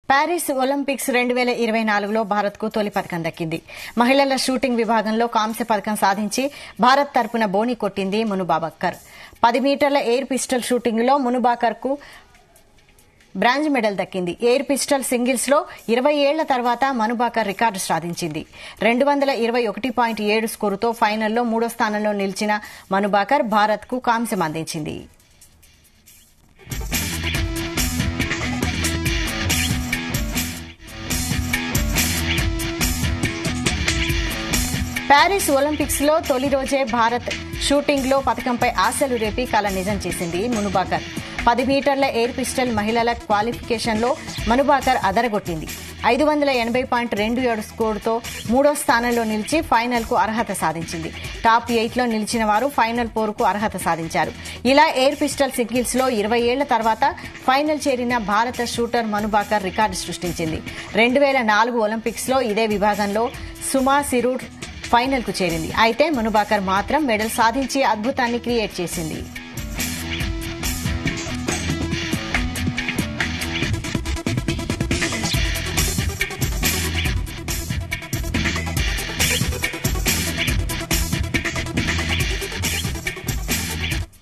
Paris Olympics 2024లో భారత్కు తొలి పతకం దక్కింది. మహిళల షూటింగ్ విభాగంలో కాంస్య పతకం సాధించి భారత్ తరపున బోణి కొట్టింది మునుబాకర్. 10 మీటర్ల ఎయిర్ పిస్టల్ షూటింగ్లో మునుబాకర్కు బ్రాంజ్ మెడల్ దక్కింది. ఎయిర్ పిస్టల్ సింగిల్స్ లో 20 ఏళ్ల తర్వాత మనుబాకర్ రికార్డు సాధించింది. 221.7 స్కోరుతో ఫైనల్లో 3వ స్థానంలో నిలిచిన మనుబాకర్ భారత్కు కాంస్యం అందించింది. ప్యారిస్ ఒలింపిక్స్ లో తొలి రోజే భారత్ షూటింగ్ లో పతకంపై ఆశలు రేపి కల నిజం చేసింది మునుబాకర్. 10 మీటర్ల ఎయిర్ పిస్టల్ మహిళల క్వాలిఫికేషన్ లో మనుబాకర్ అదరగొట్టింది. 580.27 స్కోరుతో 3వ స్థానంలో నిలిచి ఫైనల్ కు అర్హత సాధించింది. టాప్ 8 లో నిలిచిన వారు ఫైనల్ 4 కు అర్హత సాధించారు. ఇలా ఎయిర్ పిస్టల్ సింగిల్స్ లో 20 ఏళ్ల తర్వాత ఫైనల్ చేరిన భారత షూటర్ మనుబాకర్ రికార్డు సృష్టించింది. 2004 ఒలింపిక్స్ లో ఇదే విభాగంలో సుమా సిరూర్ ఫైనల్ కు చేరింది. అయితే మనుబాకర్ మాత్రం మెడల్ సాధించి అద్భుతాన్ని క్రియేట్ చేసింది.